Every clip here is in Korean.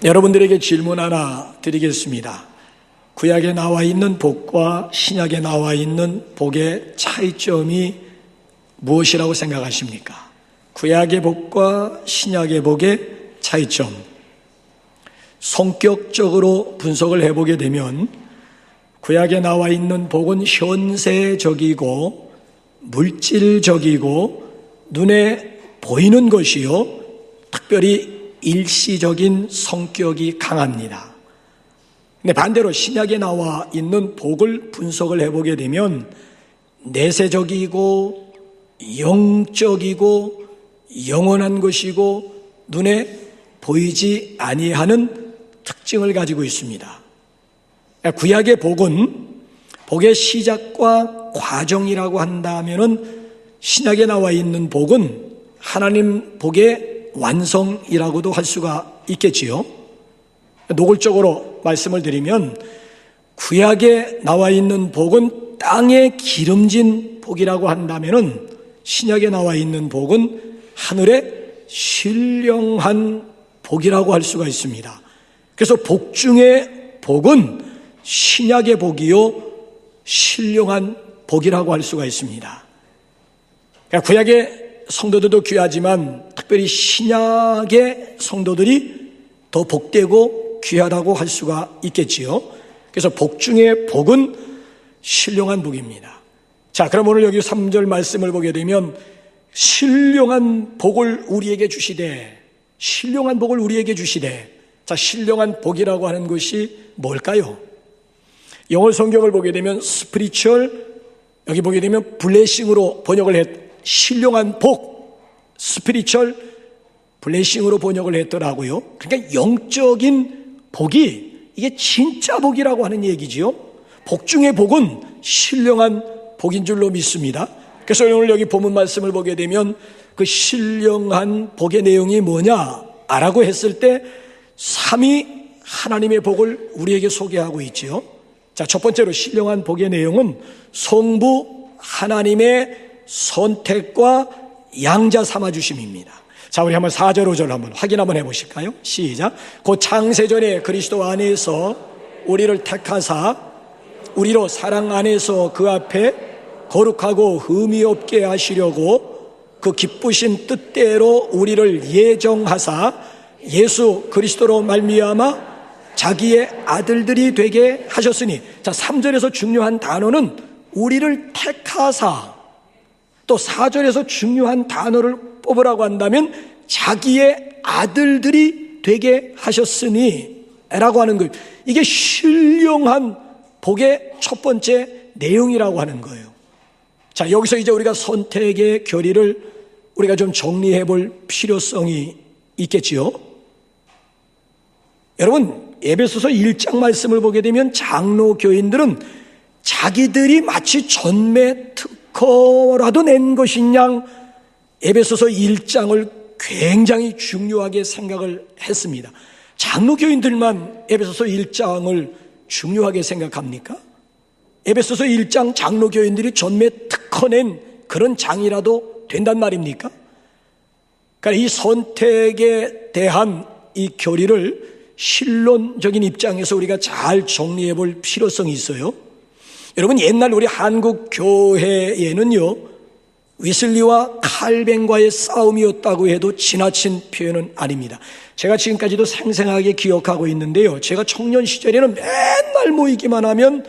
여러분들에게 질문 하나 드리겠습니다. 구약에 나와 있는 복과 신약에 나와 있는 복의 차이점이 무엇이라고 생각하십니까? 구약의 복과 신약의 복의 차이점. 성격적으로 분석을 해보게 되면 구약에 나와 있는 복은 현세적이고 물질적이고 눈에 보이는 것이요, 특별히 일시적인 성격이 강합니다. 근데 반대로 신약에 나와 있는 복을 분석을 해보게 되면 내세적이고 영적이고 영원한 것이고 눈에 보이지 아니하는 특징을 가지고 있습니다. 구약의 복은 복의 시작과 과정이라고 한다면은 신약에 나와 있는 복은 하나님 복의 완성이라고도 할 수가 있겠지요. 노골적으로 말씀을 드리면 구약에 나와 있는 복은 땅에 기름진 복이라고 한다면은 신약에 나와 있는 복은 하늘의 신령한 복이라고 할 수가 있습니다. 그래서 복 중에 복은 신약의 복이요 신령한 복이라고 할 수가 있습니다. 그러니까 구약의 성도들도 귀하지만 특별히 신약의 성도들이 더 복되고 귀하다고 할 수가 있겠지요. 그래서 복 중에 복은 신령한 복입니다. 자, 그럼 오늘 여기 3절 말씀을 보게 되면 신령한 복을 우리에게 주시되, 신령한 복을 우리에게 주시되. 자, 신령한 복이라고 하는 것이 뭘까요? 영어 성경을 보게 되면 스피리추얼, 여기 보게 되면 블레싱으로 번역을 신령한 복, 스피리추얼 블레싱으로 번역을 했더라고요. 그러니까 영적인 복이 이게 진짜 복이라고 하는 얘기지요. 복 중에 복은 신령한 복인 줄로 믿습니다. 그래서 오늘 여기 본문 말씀을 보게 되면 그 신령한 복의 내용이 뭐냐라고 했을 때 삼위 하나님의 복을 우리에게 소개하고 있지요. 자, 첫 번째로 신령한 복의 내용은 성부 하나님의 선택과 양자 삼아주심입니다. 자, 우리 한번 4절 5절 한번 확인 한번 해보실까요? 시작. 곧 창세전에 그리스도 안에서 우리를 택하사 우리로 사랑 안에서 그 앞에 거룩하고 흠이 없게 하시려고 그 기쁘신 뜻대로 우리를 예정하사 예수 그리스도로 말미암아 자기의 아들들이 되게 하셨으니. 자, 3절에서 중요한 단어는 우리를 택하사, 또 4절에서 중요한 단어를 뽑으라고 한다면 자기의 아들들이 되게 하셨으니 라고 하는 거예요. 이게 신령한 복의 첫 번째 내용이라고 하는 거예요. 자, 여기서 이제 우리가 선택의 결의를 우리가 좀 정리해 볼 필요성이 있겠지요. 여러분, 에베소서 1장 말씀을 보게 되면 장로 교인들은 자기들이 마치 전매 특허라도 낸 것인 양 에베소서 1장을 굉장히 중요하게 생각을 했습니다. 장로 교인들만 에베소서 1장을 중요하게 생각합니까? 에베소서 1장 장로 교인들이 전매 특허 낸 그런 장이라도 된단 말입니까? 그러니까 이 선택에 대한 이 교리를 신론적인 입장에서 우리가 잘 정리해 볼 필요성이 있어요. 여러분, 옛날 우리 한국 교회에는요, 웨슬리와 칼뱅과의 싸움이었다고 해도 지나친 표현은 아닙니다. 제가 지금까지도 생생하게 기억하고 있는데요, 제가 청년 시절에는 맨날 모이기만 하면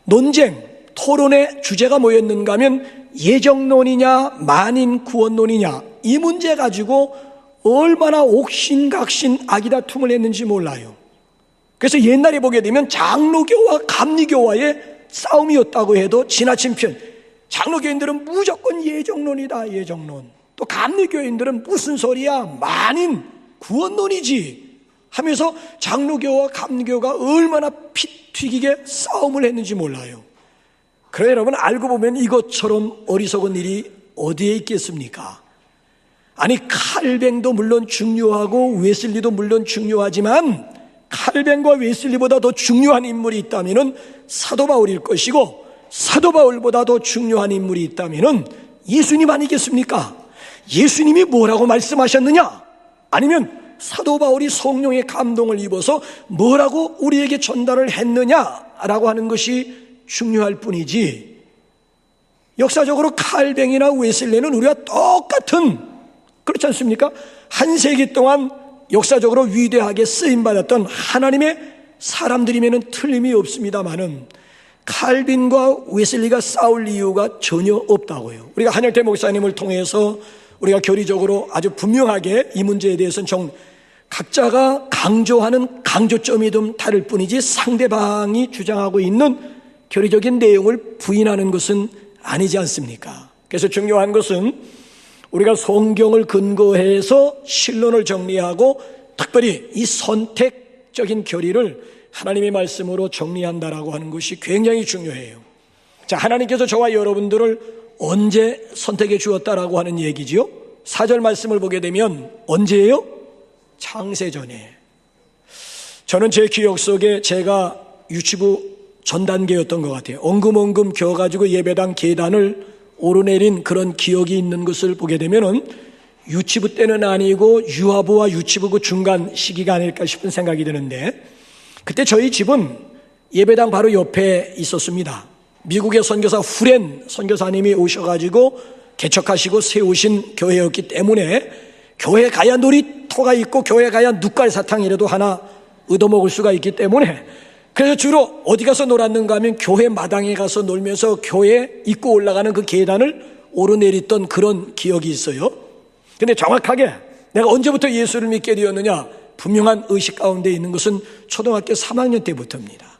논쟁, 토론의 주제가 뭐였는가 하면 예정론이냐 만인 구원론이냐, 이 문제 가지고 얼마나 옥신각신 아기다툼을 했는지 몰라요. 그래서 옛날에 보게 되면 장로교와 감리교와의 싸움이었다고 해도 지나친 표현. 장로교인들은 무조건 예정론이다, 예정론. 또 감리교인들은 무슨 소리야, 만인 구원론이지 하면서 장로교와 감리교가 얼마나 피 튀기게 싸움을 했는지 몰라요. 그래, 여러분, 알고 보면 이것처럼 어리석은 일이 어디에 있겠습니까? 아니, 칼뱅도 물론 중요하고 웨슬리도 물론 중요하지만 칼뱅과 웨슬리보다 더 중요한 인물이 있다면 사도 바울일 것이고, 사도 바울보다 더 중요한 인물이 있다면 예수님 아니겠습니까? 예수님이 뭐라고 말씀하셨느냐? 아니면 사도 바울이 성령의 감동을 입어서 뭐라고 우리에게 전달을 했느냐라고 하는 것이 중요할 뿐이지, 역사적으로 칼뱅이나 웨슬레는 우리와 똑같은, 그렇지 않습니까? 한 세기 동안 역사적으로 위대하게 쓰임받았던 하나님의 사람들이면 틀림이 없습니다마는 칼빈과 웨슬리가 싸울 이유가 전혀 없다고요. 우리가 한영태 목사님을 통해서 우리가 교리적으로 아주 분명하게 이 문제에 대해서는 각자가 강조하는 강조점이 좀 다를 뿐이지 상대방이 주장하고 있는 교리적인 내용을 부인하는 것은 아니지 않습니까? 그래서 중요한 것은 우리가 성경을 근거해서 신론을 정리하고 특별히 이 선택적인 교리를 하나님의 말씀으로 정리한다라고 하는 것이 굉장히 중요해요. 자, 하나님께서 저와 여러분들을 언제 선택해 주었다라고 하는 얘기지요? 4절 말씀을 보게 되면 언제예요? 창세전에. 저는 제 기억 속에 제가 유치부 전 단계였던 것 같아요. 엉금엉금 겨가지고 예배당 계단을 오르내린 그런 기억이 있는 것을 보게 되면은 유치부 때는 아니고 유아부와 유치부 그 중간 시기가 아닐까 싶은 생각이 드는데, 그때 저희 집은 예배당 바로 옆에 있었습니다. 미국의 선교사 후렌 선교사님이 오셔가지고 개척하시고 세우신 교회였기 때문에 교회 가야 놀이터가 있고 교회 가야 눕갈 사탕이라도 하나 얻어먹을 수가 있기 때문에, 그래서 주로 어디 가서 놀았는가 하면 교회 마당에 가서 놀면서 교회 입구 올라가는 그 계단을 오르내렸던 그런 기억이 있어요. 근데 정확하게 내가 언제부터 예수를 믿게 되었느냐, 분명한 의식 가운데 있는 것은 초등학교 3학년 때부터입니다.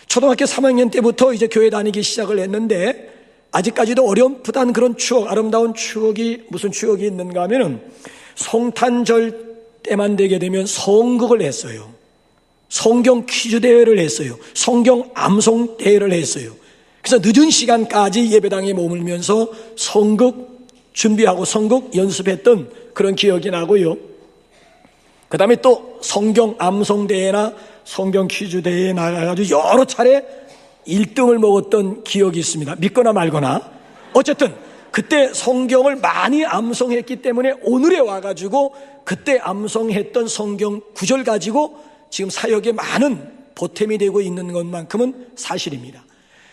초등학교 3학년 때부터 이제 교회 다니기 시작을 했는데, 아직까지도 어렴풋한 그런 추억, 아름다운 추억이, 무슨 추억이 있는가 하면은 성탄절 때만 되게 되면 성극을 했어요. 성경 퀴즈 대회를 했어요. 성경 암송 대회를 했어요. 그래서 늦은 시간까지 예배당에 머물면서 성극 준비하고 성극 연습했던 그런 기억이 나고요. 그 다음에 또 성경 암송 대회나 성경 퀴즈 대회에 나가가지고 여러 차례 1등을 먹었던 기억이 있습니다. 믿거나 말거나. 어쨌든 그때 성경을 많이 암송했기 때문에 오늘에 와가지고 그때 암송했던 성경 구절 가지고 지금 사역에 많은 보탬이 되고 있는 것만큼은 사실입니다.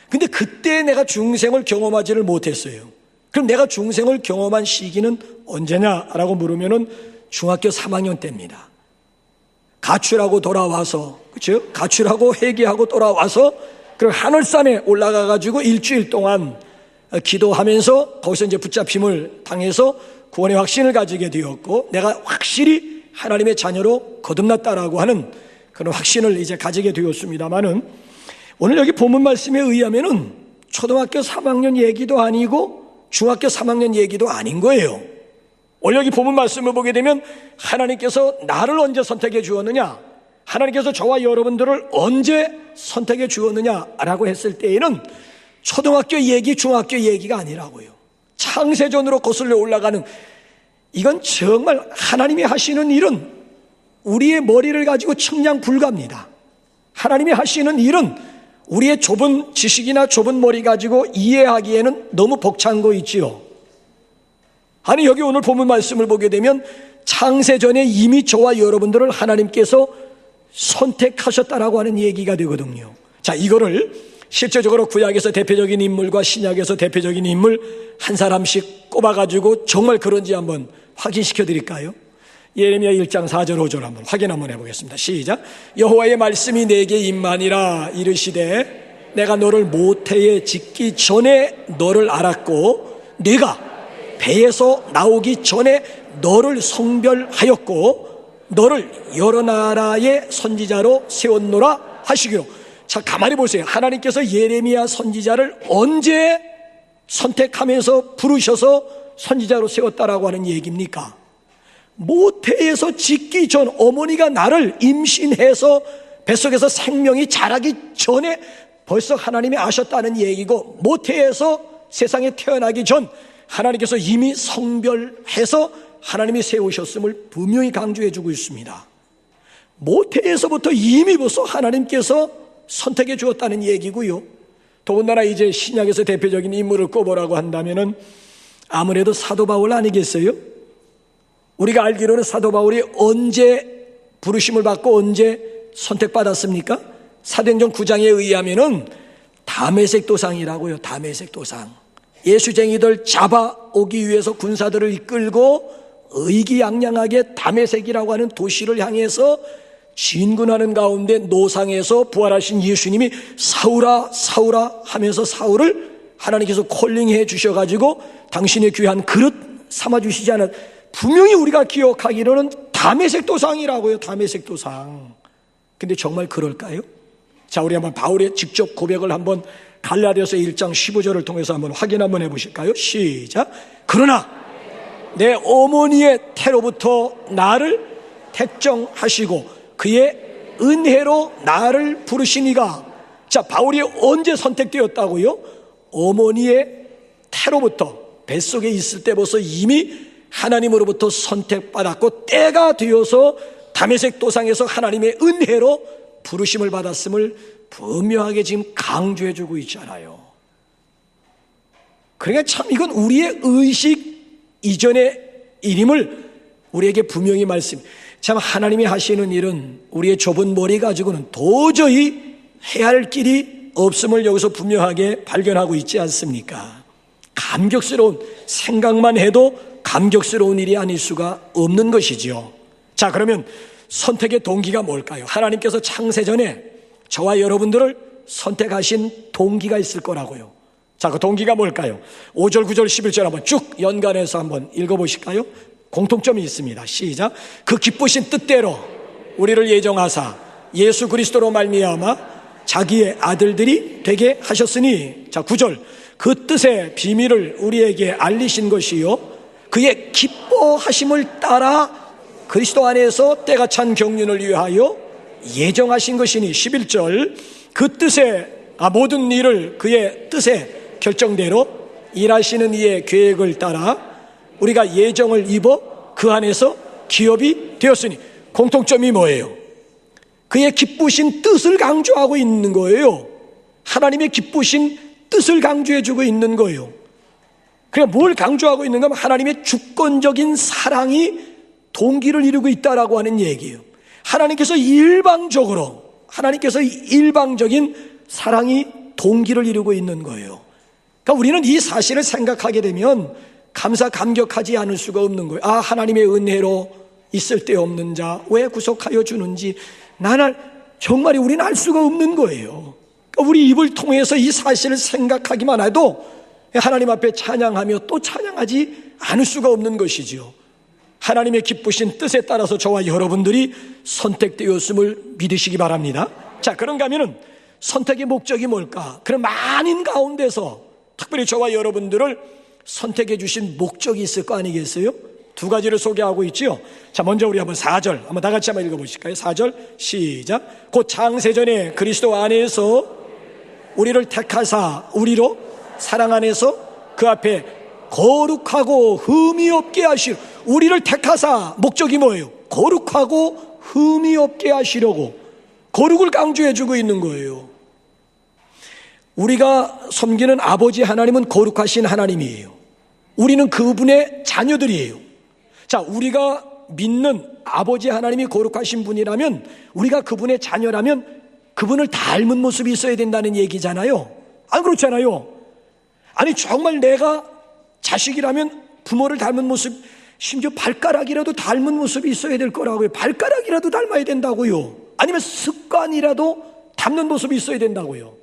근데 그때 내가 중생을 경험하지를 못했어요. 그럼 내가 중생을 경험한 시기는 언제냐라고 물으면은 중학교 3학년 때입니다. 가출하고 돌아와서, 그렇죠? 가출하고 회개하고 돌아와서 그리고 하늘산에 올라가가지고 일주일 동안 기도하면서 거기서 이제 붙잡힘을 당해서 구원의 확신을 가지게 되었고, 내가 확실히 하나님의 자녀로 거듭났다라고 하는 그런 확신을 이제 가지게 되었습니다만은, 오늘 여기 본문 말씀에 의하면은 초등학교 3학년 얘기도 아니고 중학교 3학년 얘기도 아닌 거예요. 오늘 여기 본문 말씀을 보게 되면 하나님께서 나를 언제 선택해 주었느냐, 하나님께서 저와 여러분들을 언제 선택해 주었느냐라고 했을 때에는 초등학교 얘기, 중학교 얘기가 아니라고요. 창세전으로 거슬러 올라가는, 이건 정말 하나님이 하시는 일은 우리의 머리를 가지고 측량 불가합니다. 하나님이 하시는 일은 우리의 좁은 지식이나 좁은 머리 가지고 이해하기에는 너무 벅찬 거 있지요. 아니, 여기 오늘 본문 말씀을 보게 되면 창세전에 이미 저와 여러분들을 하나님께서 선택하셨다라고 하는 얘기가 되거든요. 자, 이거를 실제적으로 구약에서 대표적인 인물과 신약에서 대표적인 인물 한 사람씩 꼽아가지고 정말 그런지 한번 확인시켜 드릴까요? 예레미야 1장 4절 5절 한번 확인 한번 해보겠습니다. 시작. 여호와의 말씀이 내게 임하니라. 이르시되 내가 너를 모태에 짓기 전에 너를 알았고 네가 배에서 나오기 전에 너를 성별하였고 너를 여러 나라의 선지자로 세웠노라 하시기로. 자, 가만히 보세요. 하나님께서 예레미야 선지자를 언제 선택하면서 부르셔서 선지자로 세웠다라고 하는 얘기입니까? 모태에서 짓기 전, 어머니가 나를 임신해서 뱃속에서 생명이 자라기 전에 벌써 하나님이 아셨다는 얘기고, 모태에서 세상에 태어나기 전 하나님께서 이미 성별해서 하나님이 세우셨음을 분명히 강조해 주고 있습니다. 모태에서부터 이미 벌써 하나님께서 선택해 주었다는 얘기고요. 더군다나 이제 신약에서 대표적인 인물을 꼽으라고 한다면은 아무래도 사도 바울 아니겠어요? 우리가 알기로는 사도 바울이 언제 부르심을 받고 언제 선택받았습니까? 사도행전 9장에 의하면은 다메섹 도상이라고요. 다메섹 도상. 예수쟁이들 잡아오기 위해서 군사들을 이끌고 의기양양하게 다메섹이라고 하는 도시를 향해서 진군하는 가운데 노상에서 부활하신 예수님이 사울아 사울아 하면서 사울을 하나님께서 콜링해 주셔가지고 당신의 귀한 그릇 삼아주시지 않았. 분명히 우리가 기억하기로는 다메섹 도상이라고요. 다메섹 도상. 근데 정말 그럴까요? 자, 우리 한번 바울의 직접 고백을 한번 갈라디아서 1장 15절을 통해서 한번 확인 한번 해보실까요? 시작. 그러나 내 어머니의 태로부터 나를 택정하시고 그의 은혜로 나를 부르시니가. 자, 바울이 언제 선택되었다고요? 어머니의 태로부터, 뱃속에 있을 때부터 이미 하나님으로부터 선택받았고 때가 되어서 다메섹 도상에서 하나님의 은혜로 부르심을 받았음을 분명하게 지금 강조해 주고 있잖아요. 그러니까 참 이건 우리의 의식 이전의 일임을 우리에게 분명히 참 하나님이 하시는 일은 우리의 좁은 머리 가지고는 도저히 해야 할 길이 없음을 여기서 분명하게 발견하고 있지 않습니까? 감격스러운, 생각만 해도 감격스러운 일이 아닐 수가 없는 것이죠. 자, 그러면 선택의 동기가 뭘까요? 하나님께서 창세전에 저와 여러분들을 선택하신 동기가 있을 거라고요. 자, 그 동기가 뭘까요? 5절, 9절, 11절 한번 쭉 연관해서 한번 읽어보실까요? 공통점이 있습니다. 시작. 그 기쁘신 뜻대로 우리를 예정하사 예수 그리스도로 말미암아 자기의 아들들이 되게 하셨으니. 자, 9절. 그 뜻의 비밀을 우리에게 알리신 것이요 그의 기뻐하심을 따라 그리스도 안에서 때가 찬 경륜을 위하여 예정하신 것이니. 11절. 그 뜻에 모든 일을 그의 뜻에 결정대로 일하시는 이의 계획을 따라 우리가 예정을 입어 그 안에서 기업이 되었으니. 공통점이 뭐예요? 그의 기쁘신 뜻을 강조하고 있는 거예요. 하나님의 기쁘신 뜻을 강조해주고 있는 거예요. 그러니까 뭘 강조하고 있는가 하면 하나님의 주권적인 사랑이 동기를 이루고 있다라고 하는 얘기예요. 하나님께서 일방적인 사랑이 동기를 이루고 있는 거예요. 그러니까 우리는 이 사실을 생각하게 되면 감격하지 않을 수가 없는 거예요. 아, 하나님의 은혜로 있을 데 없는 자 왜 구속하여 주는지 나는 정말 우리는 알 수가 없는 거예요. 그러니까 우리 입을 통해서 이 사실을 생각하기만 해도 하나님 앞에 찬양하며 또 찬양하지 않을 수가 없는 것이죠. 하나님의 기쁘신 뜻에 따라서 저와 여러분들이 선택되었음을 믿으시기 바랍니다. 자, 그런가 하면은 선택의 목적이 뭘까? 그런 많은 가운데서 특별히 저와 여러분들을 선택해 주신 목적이 있을 거 아니겠어요? 두 가지를 소개하고 있지요. 자, 먼저 우리 한번 4절 한번 다 같이 한번 읽어보실까요? 4절 시작. 곧 창세전에 그리스도 안에서 우리를 택하사 우리로 사랑 안에서 그 앞에 거룩하고 흠이 없게 하시려. 우리를 택하사 목적이 뭐예요? 거룩하고 흠이 없게 하시려고 거룩을 강조해 주고 있는 거예요. 우리가 섬기는 아버지 하나님은 거룩하신 하나님이에요. 우리는 그분의 자녀들이에요. 자, 우리가 믿는 아버지 하나님이 거룩하신 분이라면 우리가 그분의 자녀라면 그분을 닮은 모습이 있어야 된다는 얘기잖아요. 안 그렇잖아요. 아니 정말 내가 자식이라면 부모를 닮은 모습, 심지어 발가락이라도 닮은 모습이 있어야 될 거라고요. 발가락이라도 닮아야 된다고요. 아니면 습관이라도 닮는 모습이 있어야 된다고요.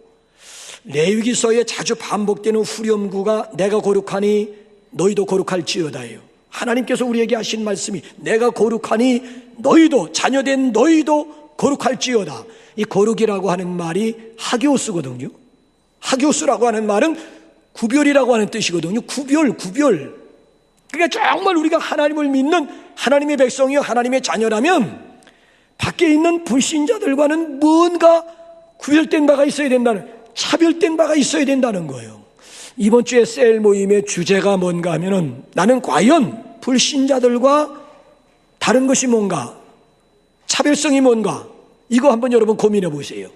레위기서에 자주 반복되는 후렴구가 내가 거룩하니 너희도 거룩할지어다예요. 하나님께서 우리에게 하신 말씀이 내가 거룩하니 너희도, 자녀된 너희도 거룩할지어다. 이 거룩이라고 하는 말이 하기오스거든요. 하기오스라고 하는 말은 구별이라고 하는 뜻이거든요. 구별. 그러니까 정말 우리가 하나님을 믿는 하나님의 백성이요 하나님의 자녀라면 밖에 있는 불신자들과는 뭔가 구별된 바가 있어야 된다는, 차별된 바가 있어야 된다는 거예요. 이번 주에 셀 모임의 주제가 뭔가 하면은 나는 과연 불신자들과 다른 것이 뭔가, 차별성이 뭔가, 이거 한번 여러분 고민해 보세요.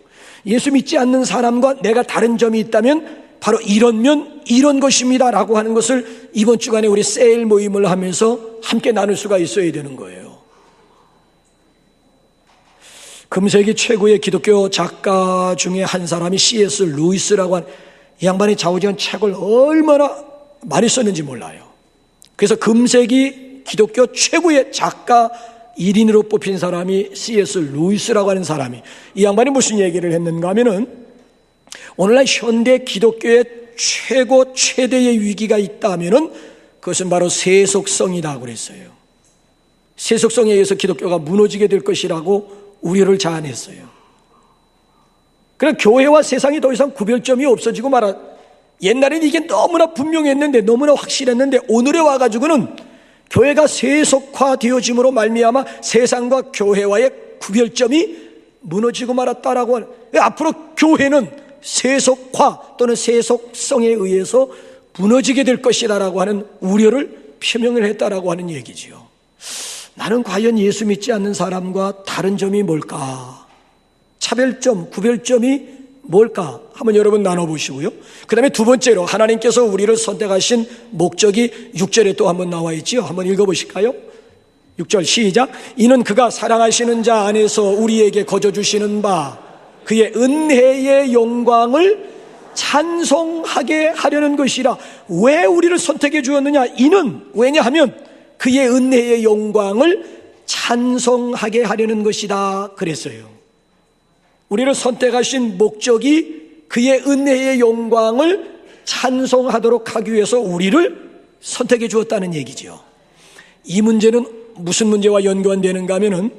예수 믿지 않는 사람과 내가 다른 점이 있다면 바로 이런면 이런 것입니다 라고 하는 것을 이번 주간에 우리 세일 모임을 하면서 함께 나눌 수가 있어야 되는 거예요. 금세기 최고의 기독교 작가 중에 한 사람이 C.S. 루이스라고 한 이 양반이 좌우지간 책을 얼마나 많이 썼는지 몰라요. 그래서 금세기 기독교 최고의 작가 1인으로 뽑힌 사람이 C.S. 루이스라고 하는 사람이, 이 양반이 무슨 얘기를 했는가 하면은 오늘날 현대 기독교의 최대의 위기가 있다면은 그것은 바로 세속성이다 그랬어요. 세속성에 의해서 기독교가 무너지게 될 것이라고 우려를 자아냈어요. 그럼 교회와 세상이 더 이상 구별점이 없어지고 말아. 옛날에는 이게 너무나 분명했는데, 너무나 확실했는데, 오늘에 와가지고는 교회가 세속화되어짐으로 말미암아 세상과 교회와의 구별점이 무너지고 말았다라고 하는, 앞으로 교회는 세속화 또는 세속성에 의해서 무너지게 될 것이라고 하는 우려를 표명을 했다라고 하는 얘기지요. 나는 과연 예수 믿지 않는 사람과 다른 점이 뭘까? 차별점, 구별점이 뭘까? 한번 여러분 나눠보시고요. 그 다음에 두 번째로 하나님께서 우리를 선택하신 목적이 6절에 또 한번 나와 있지요. 한번 읽어보실까요? 6절 시작. 이는 그가 사랑하시는 자 안에서 우리에게 거저 주시는 바 그의 은혜의 영광을 찬송하게 하려는 것이라. 왜 우리를 선택해 주었느냐? 이는 왜냐하면 그의 은혜의 영광을 찬송하게 하려는 것이다 그랬어요. 우리를 선택하신 목적이 그의 은혜의 영광을 찬송하도록 하기 위해서 우리를 선택해 주었다는 얘기죠. 이 문제는 무슨 문제와 연관되는가 하면은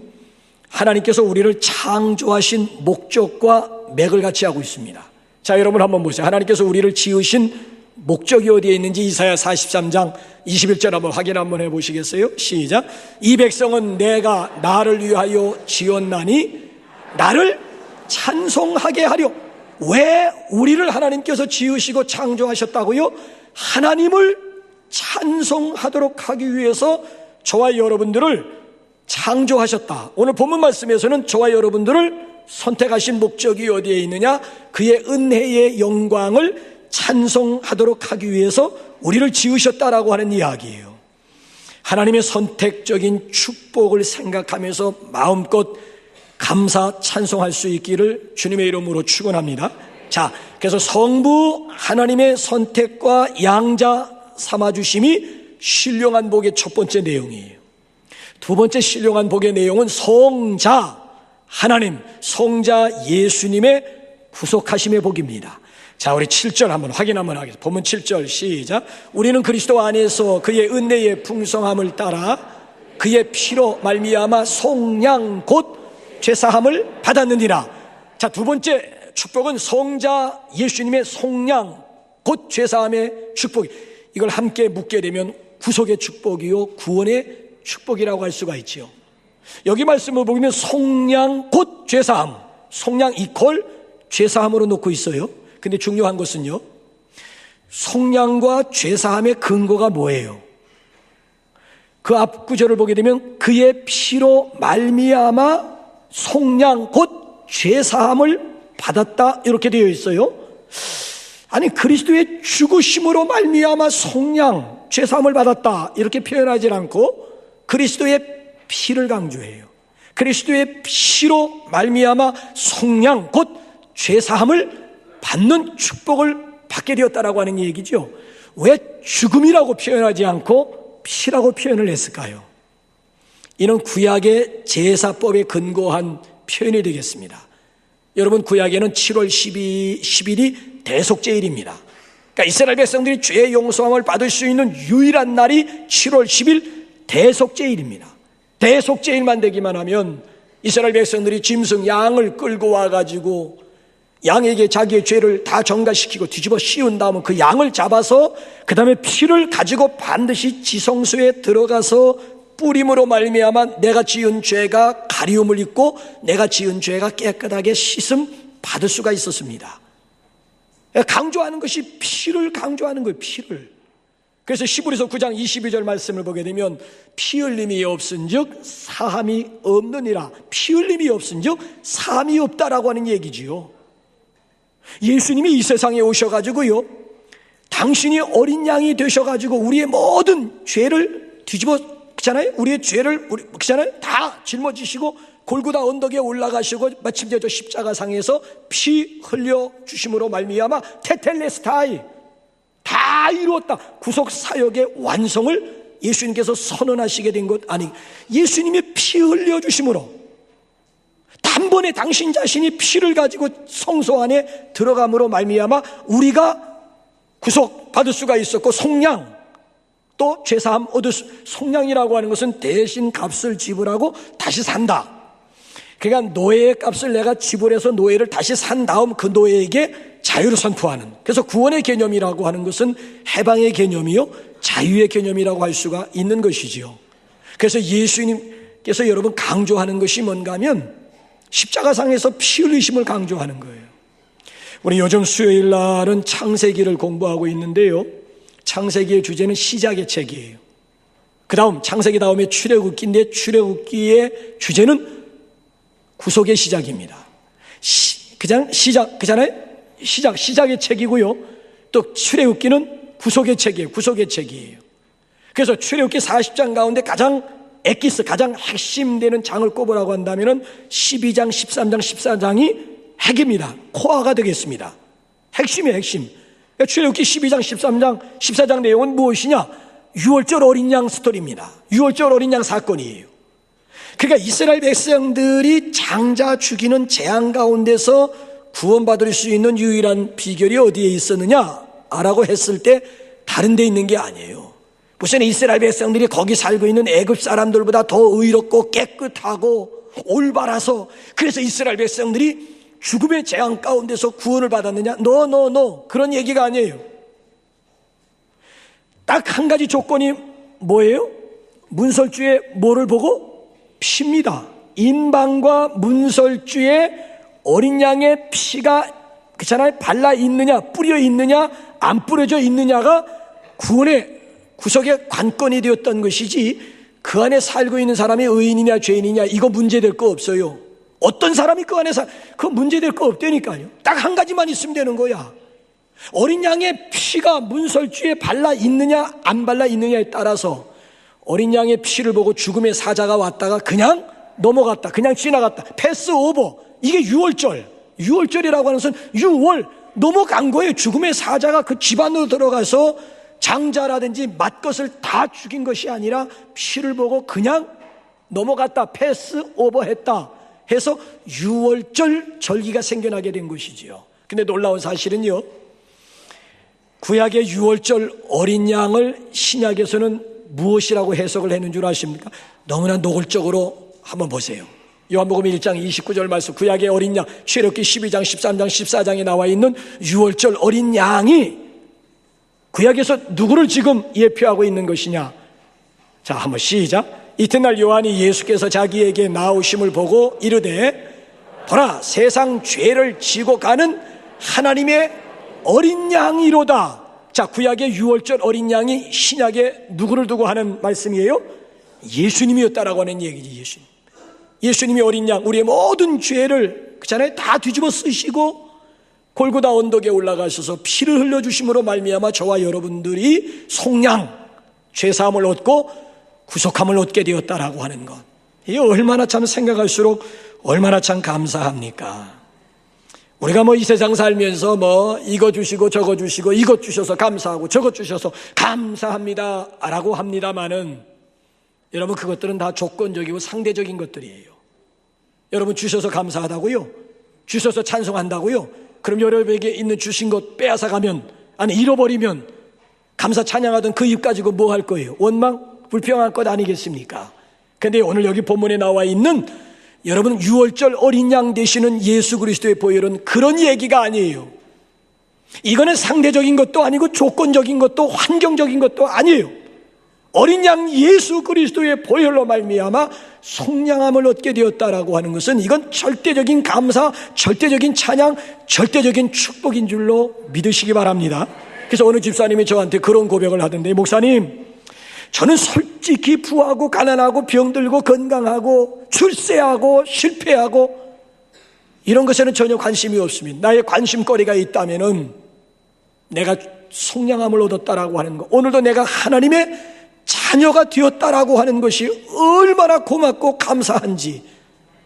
하나님께서 우리를 창조하신 목적과 맥을 같이 하고 있습니다. 자, 여러분 한번 보세요. 하나님께서 우리를 지으신 목적이 어디에 있는지 이사야 43장 21절 한번 확인 한번 해보시겠어요? 시작. 이 백성은 내가 나를 위하여 지었나니 나를 찬송하게 하려. 왜 우리를 하나님께서 지으시고 창조하셨다고요? 하나님을 찬송하도록 하기 위해서 저와 여러분들을 창조하셨다. 오늘 본문 말씀에서는 저와 여러분들을 선택하신 목적이 어디에 있느냐? 그의 은혜의 영광을 찬송하도록 하기 위해서 우리를 지으셨다라고 하는 이야기예요. 하나님의 선택적인 축복을 생각하면서 마음껏 감사 찬송할 수 있기를 주님의 이름으로 축원합니다. 자, 그래서 성부 하나님의 선택과 양자 삼아주심이 신령한 복의 첫 번째 내용이에요. 두 번째 신령한 복의 내용은 성자 하나님, 성자 예수님의 구속하심의 복입니다. 자, 우리 7절 한번 확인 한번 하겠습니다. 본문 7절 시작. 우리는 그리스도 안에서 그의 은혜의 풍성함을 따라 그의 피로 말미암아 속량 곧 죄사함을 받았느니라. 자, 두 번째 축복은 성자 예수님의 속량 곧 죄사함의 축복. 이걸 함께 묶게 되면 구속의 축복이요 구원의 축복이라고 할 수가 있지요. 여기 말씀을 보면 속량 곧 죄사함, 속량 이퀄 죄사함으로 놓고 있어요. 근데 중요한 것은요, 속량과 죄사함의 근거가 뭐예요? 그 앞 구절을 보게 되면 그의 피로 말미암아 속량 곧 죄사함을 받았다 이렇게 되어 있어요. 아니, 그리스도의 죽으심으로 말미암아 속량 죄사함을 받았다 이렇게 표현하지 않고 그리스도의 피를 강조해요. 그리스도의 피로 말미암아 속량 곧 죄사함을 받는 축복을 받게 되었다라고 하는 얘기죠. 왜 죽음이라고 표현하지 않고 피라고 표현을 했을까요? 이는 구약의 제사법에 근거한 표현이 되겠습니다. 여러분, 구약에는 7월 10일이 대속제일입니다. 그러니까 이스라엘 백성들이 죄의 용서함을 받을 수 있는 유일한 날이 7월 10일 대속제일입니다. 대속제일만 되기만 하면 이스라엘 백성들이 짐승 양을 끌고 와가지고 양에게 자기의 죄를 다 전가시키고 뒤집어 씌운 다음에 그 양을 잡아서 그 다음에 피를 가지고 반드시 지성소에 들어가서 뿌림으로 말미암아 내가 지은 죄가 가리움을 입고 내가 지은 죄가 깨끗하게 씻음 받을 수가 있었습니다. 강조하는 것이 피를 강조하는 거예요. 피를. 그래서 히브리서 9장 22절 말씀을 보게 되면 피 흘림이 없은즉 사함이 없느니라. 피 흘림이 없은즉 사함이 없다라고 하는 얘기지요. 예수님이 이 세상에 오셔가지고요, 당신이 어린 양이 되셔가지고 우리의 모든 죄를 뒤집어, 그렇잖아요? 우리의 죄를, 그렇잖아요? 다 짊어지시고 골고다 언덕에 올라가시고 마침내 저 십자가상에서 피 흘려 주심으로 말미암아 테텔레스타이, 다 이루었다. 구속 사역의 완성을 예수님께서 선언하시게 된 것 아니, 예수님이 피 흘려 주심으로 단번에 당신 자신이 피를 가지고 성소 안에 들어감으로 말미암아 우리가 구속받을 수가 있었고, 속량, 또 죄사함 얻을 수, 속량이라고 하는 것은 대신 값을 지불하고 다시 산다. 그러니까 노예의 값을 내가 지불해서 노예를 다시 산 다음 그 노예에게 자유를 선포하는, 그래서 구원의 개념이라고 하는 것은 해방의 개념이요 자유의 개념이라고 할 수가 있는 것이지요. 그래서 예수님께서 여러분 강조하는 것이 뭔가 하면 십자가상에서 피 흘리심을 강조하는 거예요. 우리 요즘 수요일 날은 창세기를 공부하고 있는데요, 창세기의 주제는 시작의 책이에요. 그 다음 창세기 다음에 출애굽기인데 출애굽기의 주제는 구속의 시작입니다. 그냥 시작, 그잖아요? 시작의 책이고요, 또 출애굽기는 구속의 책이에요. 구속의 책이에요. 그래서 출애굽기 40장 가운데 가장 엑기스, 가장 핵심되는 장을 꼽으라고 한다면은 12장, 13장, 14장이 핵입니다. 코어가 되겠습니다. 핵심이에요, 핵심. 출애굽기 12장, 13장, 14장 내용은 무엇이냐? 6월절 어린 양 스토리입니다. 6월절 어린 양 사건이에요. 그러니까 이스라엘 백성들이 장자 죽이는 재앙 가운데서 구원받을 수 있는 유일한 비결이 어디에 있었느냐? 라고 했을 때 다른 데 있는 게 아니에요. 무슨 이스라엘 백성들이 거기 살고 있는 애굽 사람들보다 더 의롭고 깨끗하고 올바라서 그래서 이스라엘 백성들이 죽음의 재앙 가운데서 구원을 받았느냐? 노. 그런 얘기가 아니에요. 딱 한 가지 조건이 뭐예요? 문설주에 뭐를 보고? 피입니다. 인방과 문설주에 어린 양의 피가, 그렇잖아요, 발라 있느냐, 뿌려 있느냐, 안 뿌려져 있느냐가 구원의 구속의 관건이 되었던 것이지, 그 안에 살고 있는 사람이 의인이냐 죄인이냐 이거 문제될 거 없어요. 어떤 사람이 그 안에 그거 문제될 거 없다니까요. 딱 한 가지만 있으면 되는 거야. 어린 양의 피가 문설주에 발라 있느냐 안 발라 있느냐에 따라서 어린 양의 피를 보고 죽음의 사자가 왔다가 그냥 넘어갔다, 그냥 지나갔다, 패스 오버. 이게 6월절이라고 하는 것은 6월 넘어간 거예요. 죽음의 사자가 그 집안으로 들어가서 장자라든지 맏것을 다 죽인 것이 아니라 피를 보고 그냥 넘어갔다, 패스 오버했다 해서 6월절 절기가 생겨나게 된 것이지요. 근데 놀라운 사실은요, 구약의 6월절 어린 양을 신약에서는 무엇이라고 해석을 했는 줄 아십니까? 너무나 노골적으로 한번 보세요. 요한복음 1장 29절 말씀, 구약의 어린 양, 출애굽기 12장, 13장, 14장에 나와 있는 6월절 어린 양이 구약에서 누구를 지금 예표하고 있는 것이냐? 자, 한번 시작. 이튿날 요한이 예수께서 자기에게 나오심을 보고 이르되, 보라, 세상 죄를 지고 가는 하나님의 어린 양이로다. 자, 구약의 6월절 어린 양이 신약에 누구를 두고 하는 말씀이에요? 예수님이었다라고 하는 얘기지. 예수님이 어린 양, 우리의 모든 죄를, 그렇잖아요, 다 뒤집어 쓰시고 골고다 언덕에 올라가셔서 피를 흘려주심으로 말미암아 저와 여러분들이 속량, 죄사함을 얻고 구속함을 얻게 되었다라고 하는 것, 이게 얼마나 참 생각할수록 얼마나 참 감사합니까? 우리가 이 세상 살면서 이거 주시고 저거 주시고 이것 주셔서 감사하고 저것 주셔서 감사합니다 라고 합니다마는, 여러분 그것들은 다 조건적이고 상대적인 것들이에요. 여러분 주셔서 감사하다고요? 주셔서 찬송한다고요? 그럼 여러분에게 있는 주신 것 빼앗아 가면, 아니 잃어버리면 감사 찬양하던 그 입 가지고 뭐 할 거예요? 원망, 불평할 것 아니겠습니까? 근데 오늘 여기 본문에 나와 있는 여러분 6월절 어린 양 되시는 예수 그리스도의 보혈은 그런 얘기가 아니에요. 이거는 상대적인 것도 아니고 조건적인 것도 환경적인 것도 아니에요. 어린 양 예수 그리스도의 보혈로 말미암아 속량함을 얻게 되었다라고 하는 것은 이건 절대적인 감사, 절대적인 찬양, 절대적인 축복인 줄로 믿으시기 바랍니다. 그래서 어느 집사님이 저한테 그런 고백을 하던데, 목사님, 저는 솔직히 부하고 가난하고 병들고 건강하고 출세하고 실패하고 이런 것에는 전혀 관심이 없습니다. 나의 관심거리가 있다면은 내가 속량함을 얻었다라고 하는 것, 오늘도 내가 하나님의 자녀가 되었다라고 하는 것이 얼마나 고맙고 감사한지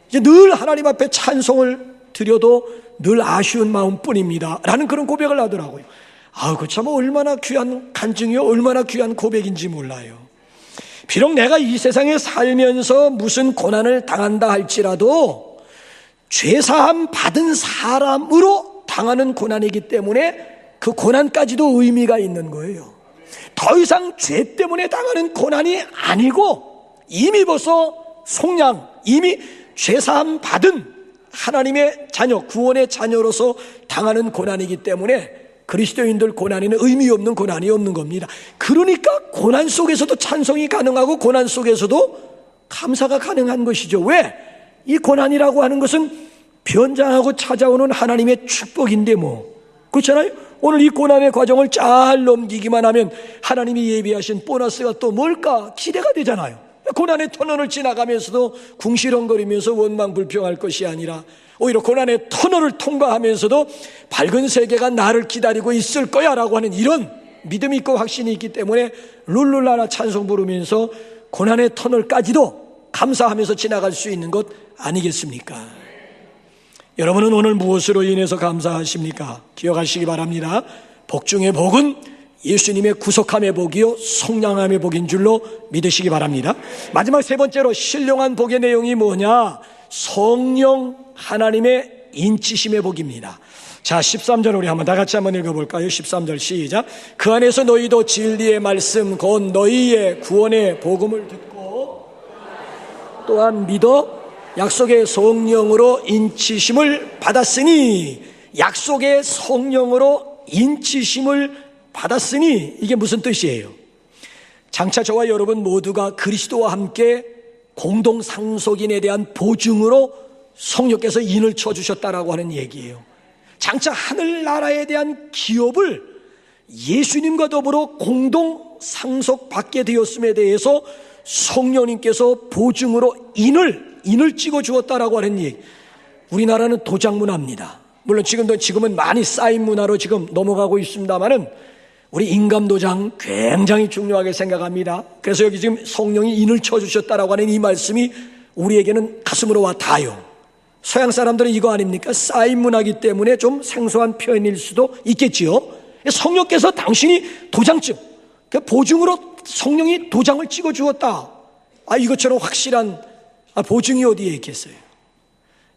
이제 늘 하나님 앞에 찬송을 드려도 늘 아쉬운 마음뿐입니다 라는 그런 고백을 하더라고요. 그 참 얼마나 귀한 간증이요, 얼마나 귀한 고백인지 몰라요. 비록 내가 이 세상에 살면서 무슨 고난을 당한다 할지라도 죄사함 받은 사람으로 당하는 고난이기 때문에 그 고난까지도 의미가 있는 거예요. 더 이상 죄 때문에 당하는 고난이 아니고 이미 벌써 속량, 이미 죄사함 받은 하나님의 자녀, 구원의 자녀로서 당하는 고난이기 때문에 그리스도인들 고난에는 의미 없는 고난이 없는 겁니다. 그러니까 고난 속에서도 찬송이 가능하고 고난 속에서도 감사가 가능한 것이죠. 왜? 이 고난이라고 하는 것은 변장하고 찾아오는 하나님의 축복인데 그렇잖아요? 오늘 이 고난의 과정을 잘 넘기기만 하면 하나님이 예비하신 보너스가 또 뭘까 기대가 되잖아요. 고난의 터널을 지나가면서도 궁시렁거리면서 원망불평할 것이 아니라 오히려 고난의 터널을 통과하면서도 밝은 세계가 나를 기다리고 있을 거야 라고 하는 이런 믿음이 있고 확신이 있기 때문에 룰루라라 찬송 부르면서 고난의 터널까지도 감사하면서 지나갈 수 있는 것 아니겠습니까? 여러분은 오늘 무엇으로 인해서 감사하십니까? 기억하시기 바랍니다. 복 중의 복은 예수님의 구속함의 복이요 속량함의 복인 줄로 믿으시기 바랍니다. 마지막 세 번째로 신령한 복의 내용이 뭐냐? 성령 하나님의 인치심의 복입니다. 자, 13절 우리 다 같이 한번 읽어볼까요? 13절 시작. 그 안에서 너희도 진리의 말씀 곧 너희의 구원의 복음을 듣고 또한 믿어 약속의 성령으로 인치심을 받았으니, 약속의 성령으로 인치심을 받았으니 이게 무슨 뜻이에요? 장차 저와 여러분 모두가 그리스도와 함께 공동 상속인에 대한 보증으로 성령께서 인을 쳐주셨다라고 하는 얘기예요. 장차 하늘나라에 대한 기업을 예수님과 더불어 공동 상속받게 되었음에 대해서 성령님께서 보증으로 인을 찍어주었다라고 하는 얘기. 우리나라는 도장 문화입니다. 물론 지금은 많이 쌓인 문화로 지금 넘어가고 있습니다만은 우리 인감도장 굉장히 중요하게 생각합니다. 그래서 여기 지금 성령이 인을 쳐주셨다라고 하는 이 말씀이 우리에게는 가슴으로 와 닿아요. 서양 사람들은 이거 아닙니까? 쌓인 문화이기 때문에 좀 생소한 표현일 수도 있겠지요. 성령께서 당신이 도장증, 보증으로 성령이 도장을 찍어주었다. 이것처럼 확실한 보증이 어디에 있겠어요?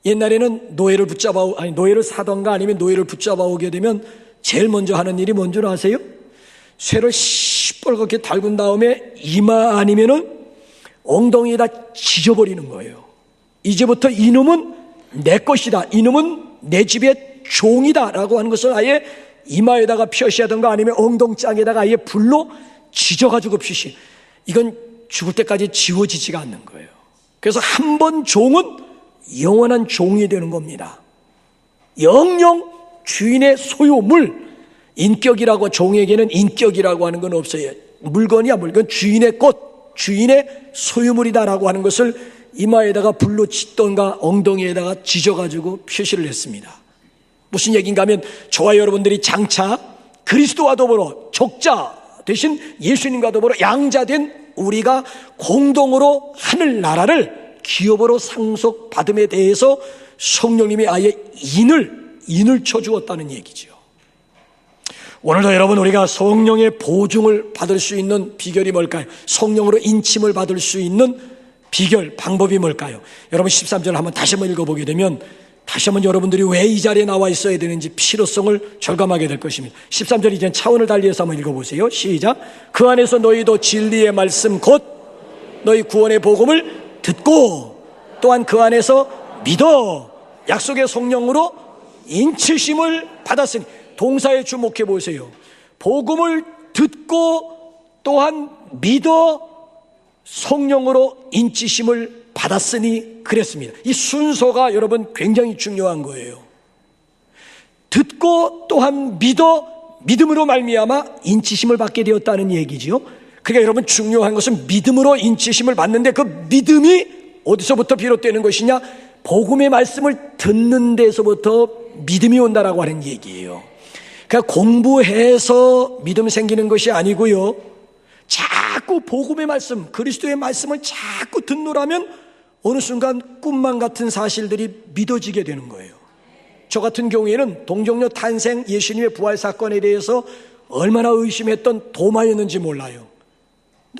옛날에는 노예를 사던가 아니면 노예를 붙잡아 오게 되면 제일 먼저 하는 일이 뭔 줄 아세요? 쇠를 시뻘겋게 달군 다음에 이마 아니면은 엉덩이에다 지져버리는 거예요. 이제부터 이놈은 내 것이다, 이놈은 내 집의 종이다 라고 하는 것을 아예 이마에다가 표시하던가 아니면 엉덩장에다가 아예 불로 지져가지고 표시. 이건 죽을 때까지 지워지지가 않는 거예요. 그래서 한 번 종은 영원한 종이 되는 겁니다. 영영 주인의 소유물, 인격이라고, 종에게는 인격이라고 하는 건 없어요. 물건이야 물건, 주인의 꽃, 주인의 소유물이다라고 하는 것을 이마에다가 불로 짓던가 엉덩이에다가 지져가지고 표시를 했습니다. 무슨 얘기인가 하면 저와 여러분들이 장차 그리스도와 더불어 족자 대신 예수님과 더불어 양자된 우리가 공동으로 하늘나라를 기업으로 상속받음에 대해서 성령님이 아예 인을 쳐주었다는 얘기죠. 오늘도 여러분 우리가 성령의 보증을 받을 수 있는 비결이 뭘까요? 성령으로 인침을 받을 수 있는 비결, 방법이 뭘까요? 여러분 13절 한번 다시 한번 읽어보게 되면 다시 한번 여러분들이 왜 이 자리에 나와 있어야 되는지 필요성을 절감하게 될 것입니다. 13절 이제 차원을 달리해서 한번 읽어보세요. 시작. 그 안에서 너희도 진리의 말씀 곧 너희 구원의 복음을 듣고 또한 그 안에서 믿어 약속의 성령으로 인치심을 받았으니, 동사에 주목해 보세요. 복음을 듣고 또한 믿어 성령으로 인치심을 받았으니 그랬습니다. 이 순서가 여러분 굉장히 중요한 거예요. 듣고 또한 믿어 믿음으로 말미암아 인치심을 받게 되었다는 얘기죠. 그러니까 여러분 중요한 것은 믿음으로 인치심을 받는데 그 믿음이 어디서부터 비롯되는 것이냐? 복음의 말씀을 듣는 데서부터 믿음이 온다라고 하는 얘기예요. 그러니까 공부해서 믿음 생기는 것이 아니고요, 자꾸 복음의 말씀, 그리스도의 말씀을 자꾸 듣노라면 어느 순간 꿈만 같은 사실들이 믿어지게 되는 거예요. 저 같은 경우에는 동정녀 탄생, 예수님의 부활 사건에 대해서 얼마나 의심했던 도마였는지 몰라요.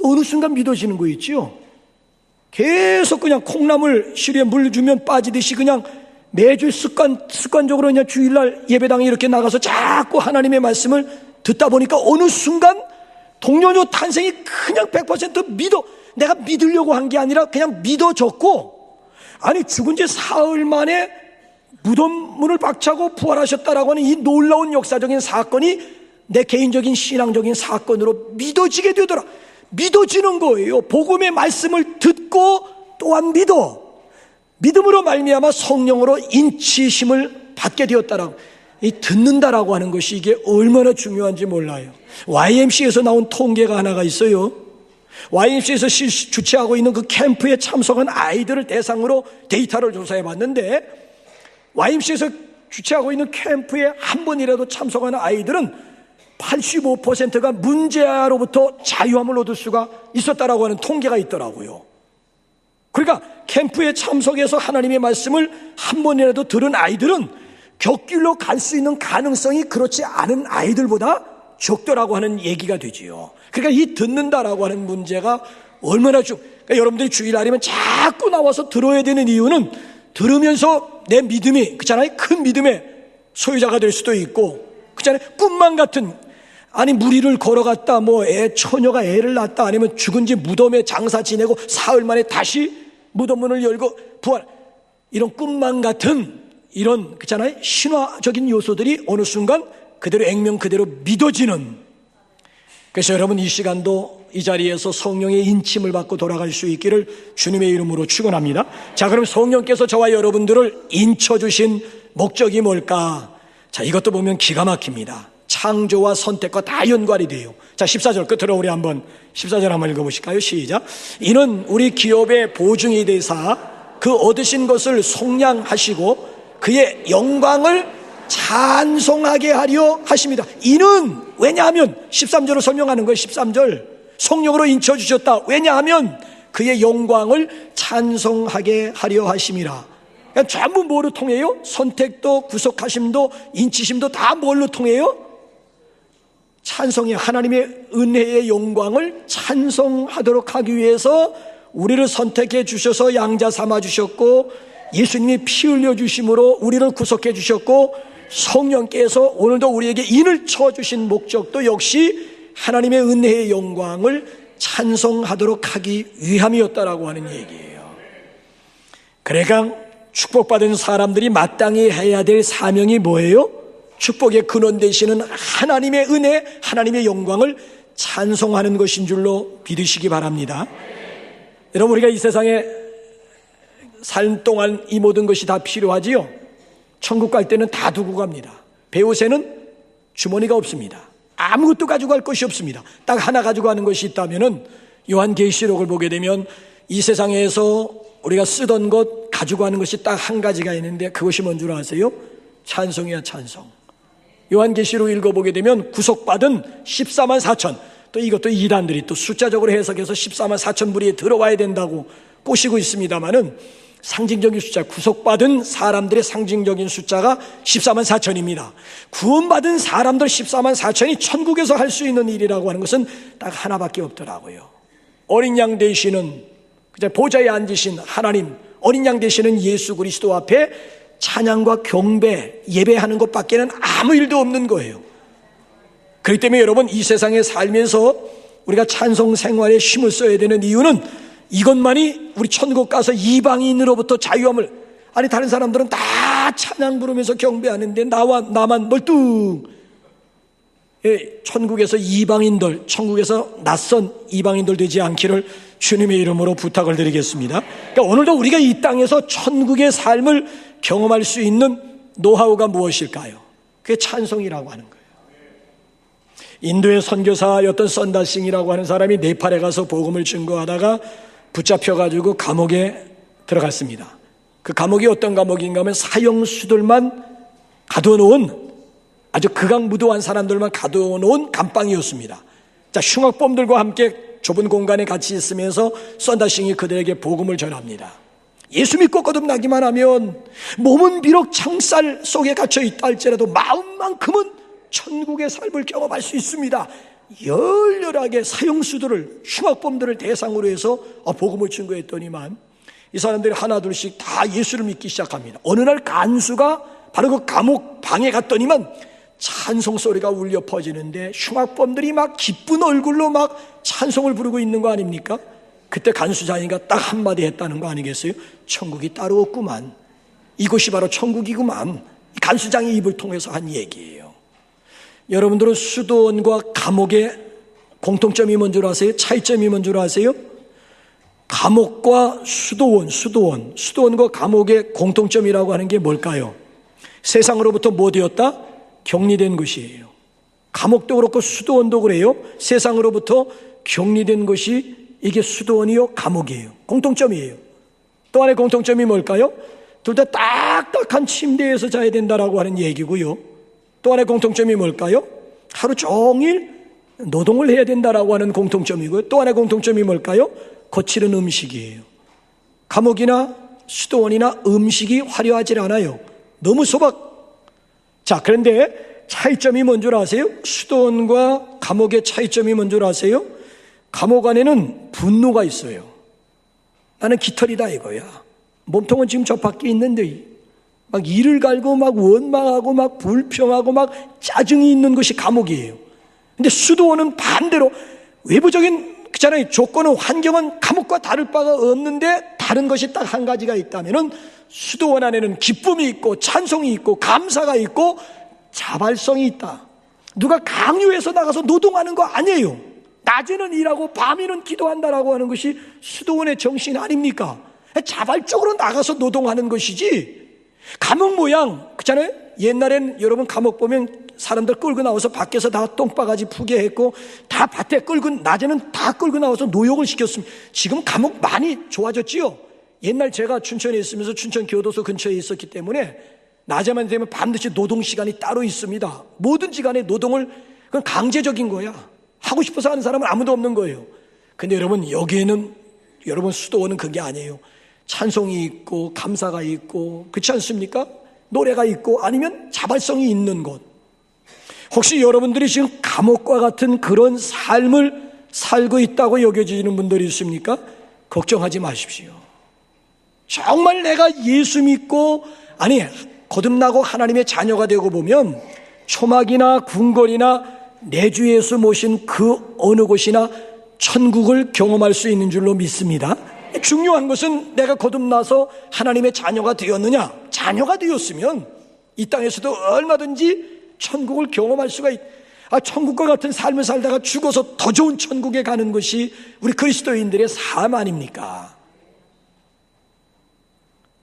어느 순간 믿어지는 거 있지요. 계속 그냥 콩나물 시루에 물 주면 빠지듯이 그냥 매주 습관적으로 그냥 주일날 예배당에 이렇게 나가서 자꾸 하나님의 말씀을 듣다 보니까 어느 순간 동정녀 탄생이 그냥 100% 내가 믿으려고 한 게 아니라 그냥 믿어졌고, 아니 죽은 지 사흘 만에 무덤 문을 박차고 부활하셨다라고 하는 이 놀라운 역사적인 사건이 내 개인적인 신앙적인 사건으로 믿어지게 되더라. 믿어지는 거예요. 복음의 말씀을 듣고 또한 믿음으로 말미암아 성령으로 인치심을 받게 되었다라고. 이 듣는다라고 하는 것이 이게 얼마나 중요한지 몰라요. YMC에서 나온 통계가 하나가 있어요. YMC에서 주최하고 있는 그 캠프에 참석한 아이들을 대상으로 데이터를 조사해 봤는데, YMC에서 주최하고 있는 캠프에 한 번이라도 참석하는 아이들은 85%가 문제아로부터 자유함을 얻을 수가 있었다라고 하는 통계가 있더라고요. 그러니까 캠프에 참석해서 하나님의 말씀을 한 번이라도 들은 아이들은 격길로 갈 수 있는 가능성이 그렇지 않은 아이들보다 적더라고 하는 얘기가 되지요. 그러니까 이 듣는다라고 하는 문제가 얼마나 그러니까 여러분들이 주일날이면 자꾸 나와서 들어야 되는 이유는, 들으면서 내 믿음이, 그렇잖아요, 큰 믿음의 소유자가 될 수도 있고, 그렇잖아요, 꿈만 같은, 아니 무리를 걸어갔다, 처녀가 애를 낳았다, 아니면 죽은 지 무덤에 장사 지내고 사흘 만에 다시 무덤문을 열고 부활, 이런 꿈만 같은 이런, 그렇잖아요, 신화적인 요소들이 어느 순간 그대로 액면 그대로 믿어지는. 그래서 여러분 이 시간도 이 자리에서 성령의 인침을 받고 돌아갈 수 있기를 주님의 이름으로 축원합니다. 자, 그럼 성령께서 저와 여러분들을 인쳐주신 목적이 뭘까? 자, 이것도 보면 기가 막힙니다. 창조와 선택과 다 연관이 돼요. 자, 14절 끝으로 우리 한번 14절 한번 읽어보실까요? 시작. 이는 우리 기업의 보증이 되사 그 얻으신 것을 속량하시고 그의 영광을 찬송하게 하려 하십니다. 이는, 왜냐하면 13절로 설명하는 거예요. 13절 성령으로 인쳐주셨다. 왜냐하면 그의 영광을 찬송하게 하려 하심이라. 그러니까 전부 뭐로 통해요? 선택도 구속하심도 인치심도 다 뭘로 통해요? 찬송이, 하나님의 은혜의 영광을 찬송하도록 하기 위해서 우리를 선택해 주셔서 양자 삼아 주셨고, 예수님이 피 흘려 주심으로 우리를 구속해 주셨고, 성령께서 오늘도 우리에게 인을 쳐주신 목적도 역시 하나님의 은혜의 영광을 찬송하도록 하기 위함이었다라고 하는 얘기예요. 그러니까 축복받은 사람들이 마땅히 해야 될 사명이 뭐예요? 축복의 근원 되시는 하나님의 은혜, 하나님의 영광을 찬송하는 것인 줄로 믿으시기 바랍니다. 여러분, 우리가 이 세상에 삶 동안 이 모든 것이 다 필요하지요. 천국 갈 때는 다 두고 갑니다. 배옷에는 주머니가 없습니다. 아무것도 가지고 갈 것이 없습니다. 딱 하나 가지고 가는 것이 있다면은 요한계시록을 보게 되면 이 세상에서 우리가 쓰던 것 가지고 가는 것이 딱 한 가지가 있는데, 그것이 뭔 줄 아세요? 찬송이야, 찬송. 요한계시록 읽어보게 되면 구속받은 14만 4천, 또 이것도 이단들이 또 숫자적으로 해석해서 14만 4천 무리에 들어와야 된다고 꼬시고 있습니다만은, 상징적인 숫자, 구속받은 사람들의 상징적인 숫자가 14만 4천입니다. 구원받은 사람들 14만 4천이 천국에서 할 수 있는 일이라고 하는 것은 딱 하나밖에 없더라고요. 어린 양 되시는, 보좌에 앉으신 하나님, 어린 양 되시는 예수 그리스도 앞에 찬양과 경배, 예배하는 것밖에는 아무 일도 없는 거예요. 그렇기 때문에 여러분, 이 세상에 살면서 우리가 찬송 생활에 힘을 써야 되는 이유는 이것만이 우리 천국 가서 이방인으로부터 자유함을, 아니 다른 사람들은 다 찬양 부르면서 경배하는데 나만 멀뚱. 천국에서 이방인들, 천국에서 낯선 이방인들 되지 않기를 주님의 이름으로 부탁을 드리겠습니다. 그러니까 오늘도 우리가 이 땅에서 천국의 삶을 경험할 수 있는 노하우가 무엇일까요? 그게 찬송이라고 하는 거예요. 인도의 선교사였던 썬다싱이라고 하는 사람이 네팔에 가서 복음을 증거하다가 붙잡혀가지고 감옥에 들어갔습니다. 그 감옥이 어떤 감옥인가 하면 사형수들만 가둬놓은 아주 극악무도한 사람들만 가둬놓은 감방이었습니다. 자, 흉악범들과 함께 좁은 공간에 같이 있으면서 썬다싱이 그들에게 복음을 전합니다. 예수 믿고 거듭나기만 하면 몸은 비록 창살 속에 갇혀 있다 할지라도 마음만큼은 천국의 삶을 경험할 수 있습니다. 열렬하게 사형수들을, 흉악범들을 대상으로 해서 복음을 증거했더니만 이 사람들이 하나둘씩 다 예수를 믿기 시작합니다. 어느 날 간수가 바로 그 감옥 방에 갔더니만 찬송 소리가 울려 퍼지는데 흉악범들이 막 기쁜 얼굴로 막 찬송을 부르고 있는 거 아닙니까? 그때 간수장이가 딱 한마디 했다는 거 아니겠어요? 천국이 따로 없구만. 이곳이 바로 천국이구만. 간수장의 입을 통해서 한 얘기예요. 여러분들은 수도원과 감옥의 공통점이 뭔 줄 아세요? 차이점이 뭔 줄 아세요? 감옥과 수도원과 감옥의 공통점이라고 하는 게 뭘까요? 세상으로부터 뭐 되었다? 격리된 것이에요. 감옥도 그렇고 수도원도 그래요. 세상으로부터 격리된 것이 이게 수도원이요, 감옥이에요. 공통점이에요. 또 하나의 공통점이 뭘까요? 둘 다 딱딱한 침대에서 자야 된다라고 하는 얘기고요. 또 하나의 공통점이 뭘까요? 하루 종일 노동을 해야 된다라고 하는 공통점이고요. 또 하나의 공통점이 뭘까요? 거칠은 음식이에요. 감옥이나 수도원이나 음식이 화려하지 않아요. 너무 소박. 자, 그런데 차이점이 뭔 줄 아세요? 수도원과 감옥의 차이점이 뭔 줄 아세요? 감옥 안에는 분노가 있어요. 나는 깃털이다 이거야. 몸통은 지금 저 밖에 있는데 막 이를 갈고 막 원망하고 막 불평하고 막 짜증이 있는 것이 감옥이에요. 근데 수도원은 반대로 외부적인 그잖아요. 조건은, 환경은 감옥과 다를 바가 없는데 다른 것이 딱 한 가지가 있다면은 수도원 안에는 기쁨이 있고 찬송이 있고 감사가 있고 자발성이 있다. 누가 강요해서 나가서 노동하는 거 아니에요. 낮에는 일하고 밤에는 기도한다라고 하는 것이 수도원의 정신 아닙니까? 자발적으로 나가서 노동하는 것이지. 감옥 모양 그렇잖아요. 옛날엔 여러분 감옥 보면 사람들 끌고 나와서 밖에서 다 똥바가지 푸게 했고 다 밭에 끌고 낮에는 다 끌고 나와서 노역을 시켰습니다. 지금 감옥 많이 좋아졌지요. 옛날 제가 춘천에 있으면서 춘천 교도소 근처에 있었기 때문에 낮에만 되면 반드시 노동 시간이 따로 있습니다. 뭐든지 간에 노동을, 그건 강제적인 거야. 하고 싶어서 하는 사람은 아무도 없는 거예요. 근데 여러분 여기에는, 여러분 수도원은 그게 아니에요. 찬송이 있고 감사가 있고 그렇지 않습니까? 노래가 있고 아니면 자발성이 있는 곳. 혹시 여러분들이 지금 감옥과 같은 그런 삶을 살고 있다고 여겨지는 분들이 있습니까? 걱정하지 마십시오. 정말 내가 예수 믿고 거듭나고 하나님의 자녀가 되고 보면 초막이나 궁궐이나 내주 예수 모신 그 어느 곳이나 천국을 경험할 수 있는 줄로 믿습니다. 중요한 것은 내가 거듭나서 하나님의 자녀가 되었느냐. 자녀가 되었으면 이 땅에서도 얼마든지 천국을 경험할 수가 천국과 같은 삶을 살다가 죽어서 더 좋은 천국에 가는 것이 우리 그리스도인들의 삶 아닙니까?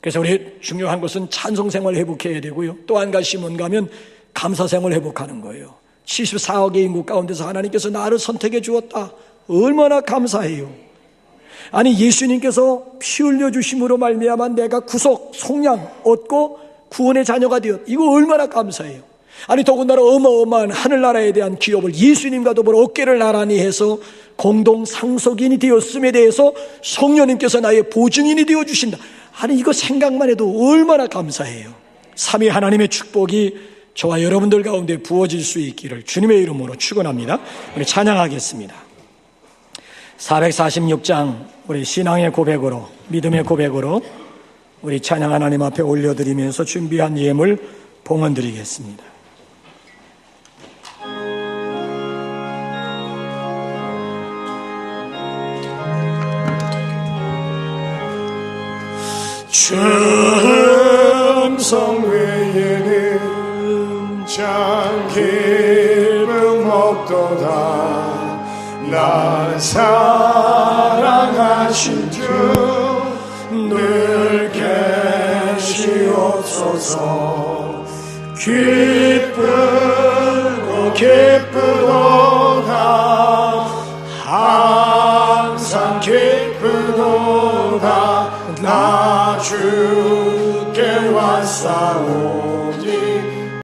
그래서 우리 중요한 것은 찬송 생활 회복해야 되고요. 또 한 가지 뭔가 하면 감사 생활 회복하는 거예요. 74억의 인구 가운데서 하나님께서 나를 선택해 주었다. 얼마나 감사해요. 예수님께서 피 흘려 주심으로 말미암아 내가 구속, 속량 얻고 구원의 자녀가 되었다. 이거 얼마나 감사해요. 더군다나 어마어마한 하늘나라에 대한 기업을 예수님과 더불어 어깨를 나란히 해서 공동 상속인이 되었음에 대해서 성령님께서 나의 보증인이 되어주신다. 이거 생각만 해도 얼마나 감사해요. 삼위 하나님의 축복이 저와 여러분들 가운데 부어질 수 있기를 주님의 이름으로 축원합니다. 우리 찬양하겠습니다. 446장 우리 신앙의 고백으로, 믿음의 고백으로 우리 찬양 하나님 앞에 올려드리면서 준비한 예물 봉헌드리겠습니다. 충성 외에는 참 기름 없도다. 날 사랑하신 주 늘 계시옵소서. 기쁘도다 항상 기쁘도다. 나 주께 왔사오.